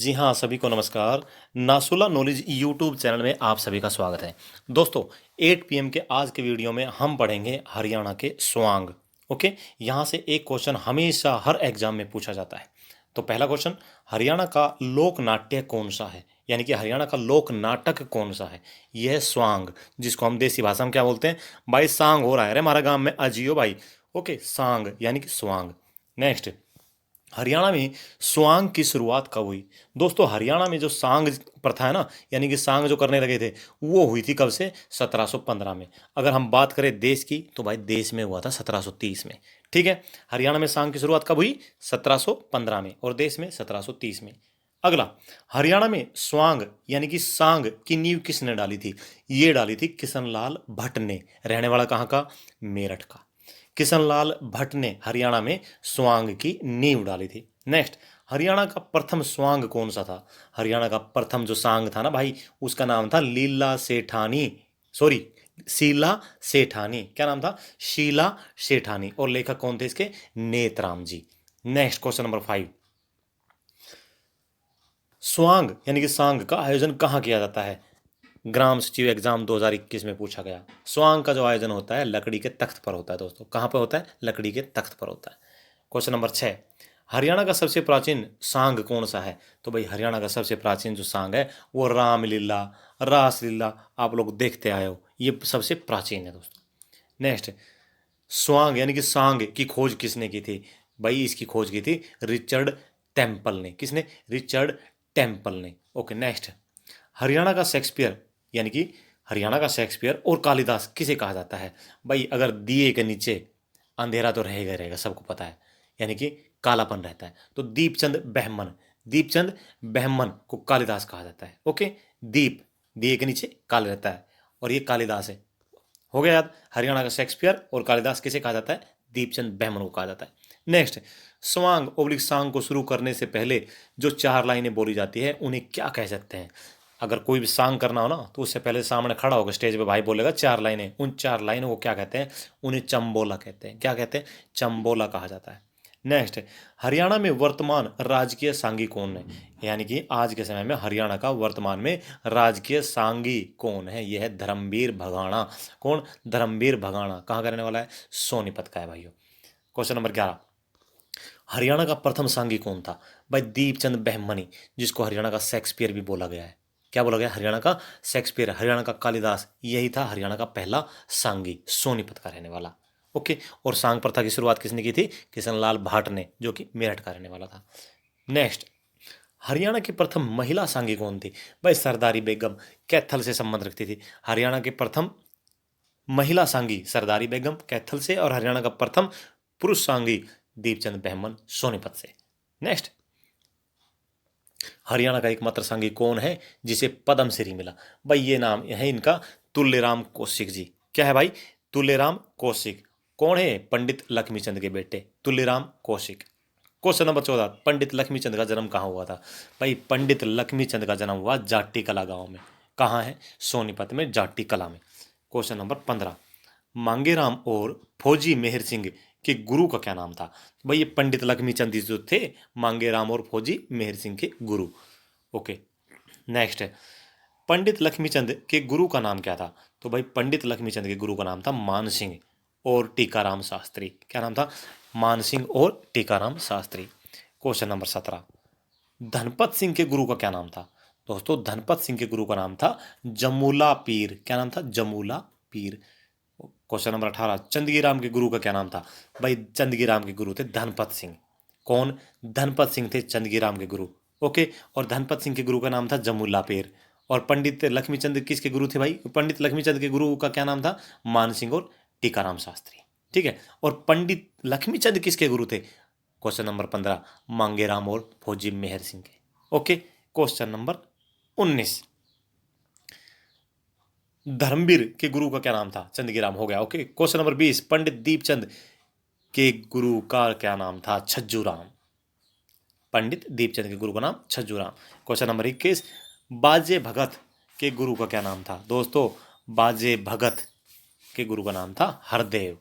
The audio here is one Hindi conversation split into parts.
जी हाँ, सभी को नमस्कार। नासुला नॉलेज यूट्यूब चैनल में आप सभी का स्वागत है। दोस्तों, 8 पीएम के आज के वीडियो में हम पढ़ेंगे हरियाणा के स्वांग। ओके, यहाँ से एक क्वेश्चन हमेशा हर एग्जाम में पूछा जाता है। तो पहला क्वेश्चन, हरियाणा का लोक नाट्य कौन सा है, यानी कि हरियाणा का लोक नाटक कौन सा है। यह है स्वांग, जिसको हम देसी भाषा में क्या बोलते हैं, भाई सांग हो रहा है रे हमारा गाँव में, अजियो भाई। ओके, सांग यानी कि स्वांग। नेक्स्ट, हरियाणा में स्वांग की शुरुआत कब हुई। दोस्तों, हरियाणा में जो सांग प्रथा है ना, यानी कि सांग जो करने लगे थे, वो हुई थी कब से, 1715 में। अगर हम बात करें देश की, तो भाई देश में हुआ था 1730 में। ठीक है, हरियाणा में सांग की शुरुआत कब हुई, 1715 में, और देश में 1730 में। अगला, हरियाणा में स्वांग यानी कि सांग की नींव किसने डाली थी। ये डाली थी किशनलाल भट्ट ने। रहने वाला कहाँ का, मेरठ का। किशनलाल भट्ट ने हरियाणा में स्वांग की नींव डाली थी। नेक्स्ट, हरियाणा का प्रथम स्वांग कौन सा था। हरियाणा का प्रथम जो सांग था ना भाई, उसका नाम था लीला सेठानी, सॉरी शीला सेठानी। क्या नाम था, शीला सेठानी। और लेखक कौन थे इसके, नेतराम जी। नेक्स्ट क्वेश्चन नंबर 5, स्वांग यानी कि सांग का आयोजन कहाँ किया जाता है। ग्राम सचिव एग्जाम 2021 में पूछा गया। स्वांग का जो आयोजन होता है लकड़ी के तख्त पर होता है। दोस्तों, कहाँ पर होता है, लकड़ी के तख्त पर होता है। क्वेश्चन नंबर 6, हरियाणा का सबसे प्राचीन सांग कौन सा है। तो भाई हरियाणा का सबसे प्राचीन जो सांग है वो रामलीला, रासलीला आप लोग देखते आए हो, ये सबसे प्राचीन है दोस्तों। नेक्स्ट, स्वांग यानी कि सांग की खोज किसने की थी। भाई इसकी खोज की थी रिचर्ड टेम्पल ने। किसने, रिचर्ड टेम्पल ने। ओके, नेक्स्ट, हरियाणा का शेक्सपियर यानी कि हरियाणा का शेक्सपियर और कालिदास किसे कहा जाता है। भाई अगर दिए के नीचे अंधेरा तो रहेगा रहेगा, सबको पता है, यानी कि कालापन रहता है, तो दीपचंद बहमन, दीपचंद बहमन को कालिदास कहा जाता है। ओके, दीप दिए के नीचे काले रहता है, और ये कालिदास है। हो गया याद, हरियाणा का शेक्सपियर और कालिदास किसे कहा जाता है, दीपचंद बहमन को कहा जाता है। नेक्स्ट, स्वांग ओब्लिक सांग को शुरू करने से पहले जो 4 लाइनें बोली जाती है उन्हें क्या कह सकते हैं। अगर कोई भी सांग करना हो ना, तो उससे पहले सामने खड़ा होगा स्टेज पे भाई बोलेगा 4 लाइनें, उन 4 लाइनों को क्या कहते हैं, उन्हें चंबोला कहते हैं। क्या कहते हैं, चंबोला कहा जाता है। नेक्स्ट, हरियाणा में वर्तमान राजकीय सांगी कौन है, यानी कि आज के समय में हरियाणा का वर्तमान में राजकीय सांगी कौन है। यह है धर्मवीर भगाणा। कौन, धर्मवीर भगाणा। कहाँ का रहने वाला है, सोनीपत का है भाइयों। क्वेश्चन नंबर 11, हरियाणा का प्रथम सांगी कौन था। भाई दीपचंद बहमनी, जिसको हरियाणा का शेक्सपियर भी बोला गया है। क्या बोला गया, हरियाणा का शेक्सपियर, हरियाणा का कालिदास, यही था हरियाणा का पहला सांगी, सोनीपत का रहने वाला। ओके, और सांग प्रथा की शुरुआत किसने की थी, किशनलाल भाट ने, जो कि मेरठ का रहने वाला था। नेक्स्ट, हरियाणा की प्रथम महिला सांगी कौन थी। भाई सरदारी बेगम, कैथल से संबंध रखती थी। हरियाणा की प्रथम महिला सांगी सरदारी बेगम कैथल से, और हरियाणा का प्रथम पुरुष सांगी दीपचंद बहमन सोनीपत से। नेक्स्ट, हरियाणा का एकमात्र सांगी कौन है जिसे पद्मश्री मिला। भाई ये नाम है इनका, तुल्यराम कौशिक जी। क्या है भाई, तुल्यराम कौशिक। कौन है, पंडित लक्ष्मीचंद के बेटे तुल्यराम कौशिक। क्वेश्चन नंबर 14, पंडित लक्ष्मीचंद का जन्म कहाँ हुआ था। भाई पंडित लक्ष्मीचंद का जन्म हुआ जाट्टी कला गांव में। कहाँ है, सोनीपत में, जाट्टी कला में। क्वेश्चन नंबर 15, मांगेराम और फौजी मेहर सिंह के गुरु का क्या नाम था। भाई ये पंडित लक्ष्मीचंद जो थे, मांगेराम और फौजी मेहर सिंह के गुरु। ओके, नेक्स्ट है, पंडित लक्ष्मीचंद के गुरु का नाम क्या था। तो भाई पंडित लक्ष्मीचंद के गुरु का नाम था मान सिंह और टीकाराम शास्त्री। क्या नाम था, मान सिंह और टीकाराम शास्त्री। क्वेश्चन नंबर 17, धनपत सिंह के गुरु का क्या नाम था। दोस्तों, धनपत सिंह के गुरु का नाम था जमूला पीर। क्या नाम था, जमूला पीर। क्वेश्चन नंबर 18, चंदगी राम के गुरु का क्या नाम था। भाई चंदगी राम के गुरु थे धनपत सिंह। कौन, धनपत सिंह थे चंदगी राम के गुरु। ओके, और धनपत सिंह के गुरु का नाम था जमुल्ला पेर। और पंडित लक्ष्मीचंद किसके गुरु थे भाई, पंडित लक्ष्मीचंद के गुरु का क्या नाम था, मान सिंह और टीकाराम शास्त्री। ठीक है, और पंडित लक्ष्मीचंद किसके गुरु थे। क्वेश्चन नंबर 15, मांगेराम और फौजी मेहर सिंह के। ओके, क्वेश्चन नंबर 19, धर्मवीर के गुरु का क्या नाम था, चंदगीराम। हो गया। ओके, क्वेश्चन नंबर 20, पंडित दीपचंद के गुरु का क्या नाम था, छज्जूराम। पंडित दीपचंद के गुरु का नाम छज्जूराम। क्वेश्चन नंबर 21, बाजे भगत के गुरु का क्या नाम था। दोस्तों, बाजे भगत के गुरु का नाम था हरदेव।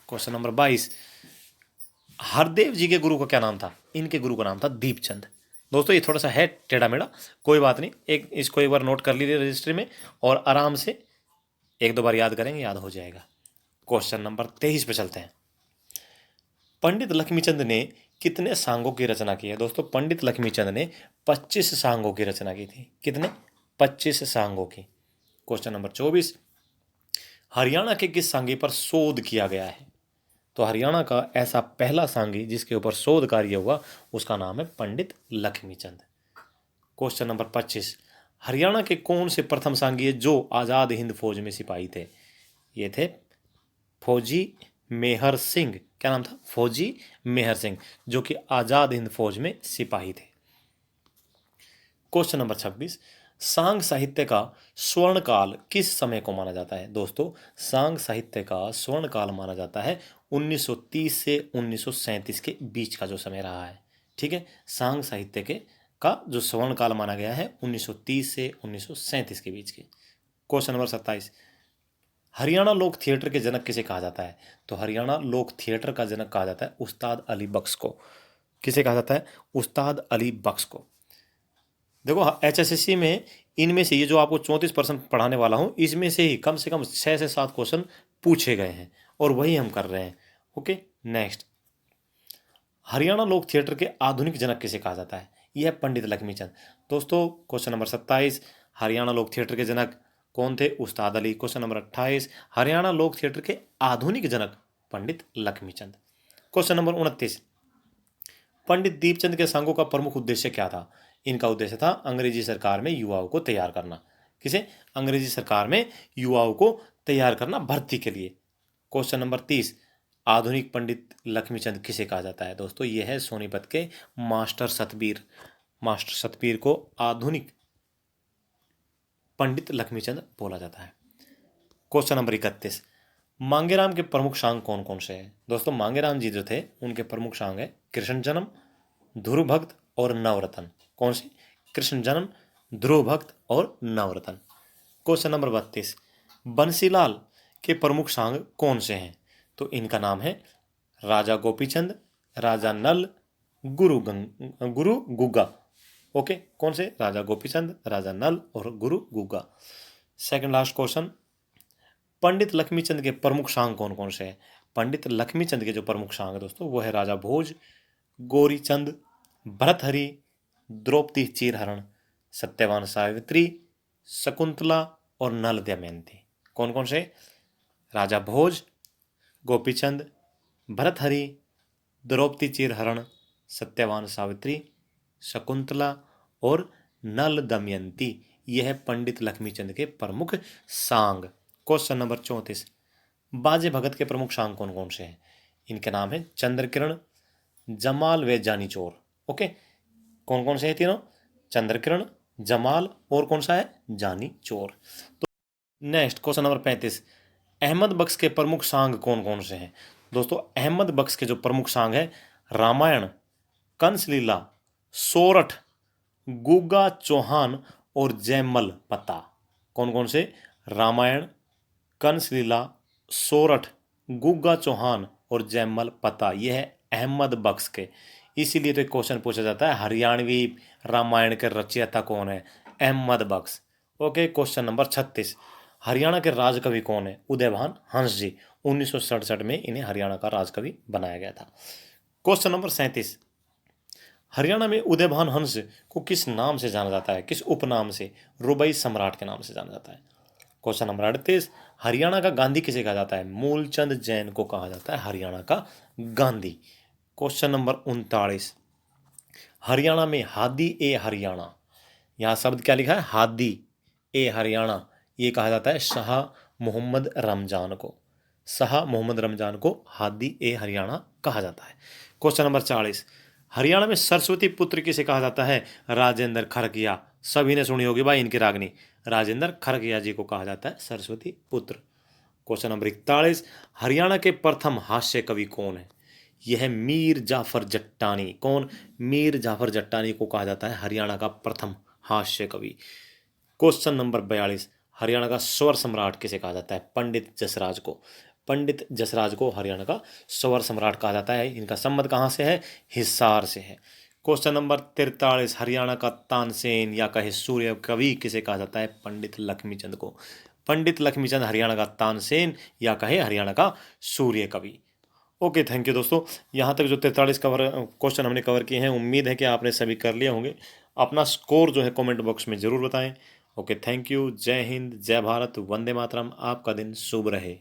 क्वेश्चन नंबर 22, हरदेव जी के गुरु का क्या नाम था। इनके गुरु का नाम था दीपचंद। दोस्तों ये थोड़ा सा है टेढ़ा मेढ़ा, कोई बात नहीं, एक इसको एक बार नोट कर लीजिए रजिस्ट्री में और आराम से एक दो बार याद करेंगे, याद हो जाएगा। क्वेश्चन नंबर 23 पे चलते हैं। पंडित लक्ष्मीचंद ने कितने सांगों की रचना की है? दोस्तों पंडित लक्ष्मीचंद ने 25 सांगों की रचना की थी। कितने? 25 सांगों की। क्वेश्चन नंबर 24, हरियाणा के किस सांगे पर शोध किया गया है? तो हरियाणा का ऐसा पहला सांगी जिसके ऊपर शोध कार्य हुआ उसका नाम है पंडित लक्ष्मीचंद। क्वेश्चन नंबर 25, हरियाणा के कौन से प्रथम सांगी जो आज़ाद हिंद फौज में सिपाही थे? ये थे फौजी मेहर सिंह। क्या नाम था? फौजी मेहर सिंह, जो कि आज़ाद हिंद फौज में सिपाही थे। क्वेश्चन नंबर 26, सांग साहित्य का स्वर्ण काल किस समय को माना जाता है? दोस्तों सांग साहित्य का स्वर्ण काल माना जाता है 1930 से 1937 के बीच का जो समय रहा है। ठीक है, सांग साहित्य के का जो स्वर्ण काल माना गया है 1930 से 1937 के बीच के। क्वेश्चन नंबर 27, हरियाणा लोक थिएटर के जनक किसे कहा जाता है? तो हरियाणा लोक थिएटर का जनक कहा जाता है उस्ताद अली बख्श को। किसे कहा जाता है? उस्ताद अली बख्श को। देखो HSSC में इनमें से ये जो आपको 34% पढ़ाने वाला हूँ, इसमें से ही कम से कम 6 से 7 क्वेश्चन पूछे गए हैं और वही हम कर रहे हैं। ओके, नेक्स्ट, हरियाणा लोक थिएटर के आधुनिक जनक किसे कहा जाता है? यह है पंडित लक्ष्मीचंद। दोस्तों क्वेश्चन नंबर 27, हरियाणा लोक थिएटर के जनक कौन थे? उस्ताद अली। क्वेश्चन नंबर 28, हरियाणा लोक थिएटर के आधुनिक जनक पंडित लक्ष्मीचंद। क्वेश्चन नंबर 29, पंडित दीपचंद के सांगों का प्रमुख उद्देश्य क्या था? इनका उद्देश्य था अंग्रेजी सरकार में युवाओं को तैयार करना। किसे? अंग्रेजी सरकार में युवाओं को तैयार करना भर्ती के लिए। क्वेश्चन नंबर 30, आधुनिक पंडित लक्ष्मीचंद किसे कहा जाता है? दोस्तों यह है सोनीपत के मास्टर सतबीर। मास्टर सतबीर को आधुनिक पंडित लक्ष्मीचंद बोला जाता है। क्वेश्चन नंबर 31, मांगेराम के प्रमुख सांग कौन कौन से हैं? दोस्तों मांगेराम जी जो थे उनके प्रमुख सांग है कृष्ण जन्म, ध्रुव भक्त और नवरत्न। कौन से? कृष्ण जन्म, ध्रुव भक्त और नवरत्न। क्वेश्चन नंबर 32, बंसीलाल के प्रमुख सांग कौन से हैं? तो इनका नाम है राजा गोपीचंद, राजा नल, गुरु गुग्गा। ओके, कौन से? राजा गोपीचंद, राजा नल और गुरु गुग्गा। सेकंड लास्ट क्वेश्चन, पंडित लक्ष्मीचंद के प्रमुख सांग कौन कौन से हैं? पंडित लक्ष्मीचंद के जो प्रमुख सांग है दोस्तों वो है राजा भोज, गोरीचंद, भरतहरि, द्रौपदी चीरहरण, सत्यवान सावित्री, शकुंतला और नल दमयंती। कौन कौन से? राजा भोज, गोपीचंद, भरतहरि, द्रौपदी चीरहरण, सत्यवान सावित्री, शकुंतला और नल दमयंती। यह है पंडित लक्ष्मीचंद के प्रमुख सांग। क्वेश्चन नंबर 34, बाजे भगत के प्रमुख सांग कौन कौन से हैं? इनके नाम है चंद्रकिरण, जमाल व जानी चोर। ओके, कौन कौन से हैं तीनों? चंद्रकिरण, जमाल और कौन सा है? जानी चोर। तो नेक्स्ट क्वेश्चन नंबर 35, अहमद बख्श के प्रमुख सांग कौन कौन से हैं? दोस्तों अहमद बख्श के जो प्रमुख सांग है रामायण, कंसलीला, सोरठ, गुग्गा चौहान और जयमल पता। कौन कौन से? रामायण, कंसलीला, सोरठ, गुग्गा चौहान और जयमल पता। यह है अहमद बख्श के। इसीलिए तो एक क्वेश्चन पूछा जाता है हरियाणवी रामायण के रचयिता कौन है? अहमद बख्श। ओके, क्वेश्चन नंबर 36, हरियाणा के राजकवि कौन है? उदयभान हंस जी। 1967 में इन्हें हरियाणा का राजकवि बनाया गया था। क्वेश्चन नंबर 37, हरियाणा में उदयभान हंस को किस नाम से जाना जाता है? किस उपनाम से? रुबई सम्राट के नाम से जाना जाता है। क्वेश्चन नंबर 38, हरियाणा का गांधी किसे कहा जाता है? मूलचंद जैन को कहा जाता है हरियाणा का गांधी। क्वेश्चन नंबर 39, हरियाणा में हादी ए हरियाणा, यहाँ शब्द क्या लिखा है? हादी ए हरियाणा। ये कहा जाता है शाह मोहम्मद रमजान को। शाह मोहम्मद रमजान को हादी ए हरियाणा कहा जाता है। क्वेश्चन नंबर 40, हरियाणा में सरस्वती पुत्र किसे कहा जाता है? राजेंद्र खरकिया। सभी ने सुनी होगी भाई इनकी रागनी, राजेंद्र खरकिया जी को कहा जाता है सरस्वती पुत्र। क्वेश्चन नंबर 41, हरियाणा के प्रथम हास्य कवि कौन है? यह है मीर जाफर जट्टानी। कौन? मीर जाफर जट्टानी को कहा जाता है हरियाणा का प्रथम हास्य कवि। क्वेश्चन नंबर 42, हरियाणा का स्वर सम्राट किसे कहा जाता है? पंडित जसराज को। पंडित जसराज को हरियाणा का स्वर सम्राट कहा जाता है। इनका संबंध कहाँ से है? हिसार से है। क्वेश्चन नंबर 43, हरियाणा का तानसेन या कहे सूर्य कवि किसे कहा जाता है? पंडित लक्ष्मीचंद को। पंडित लक्ष्मीचंद हरियाणा का तानसेन या कहे हरियाणा का सूर्य कवि। ओके, थैंक यू दोस्तों। यहाँ तक जो 43 क्वेश्चन हमने कवर किए हैं, उम्मीद है कि आपने सभी कर लिए होंगे। अपना स्कोर जो है कमेंट बॉक्स में ज़रूर बताएं। Okay, thank you. जय हिंद, जय भारत, वंदे मातरम। आपका दिन शुभ रहे।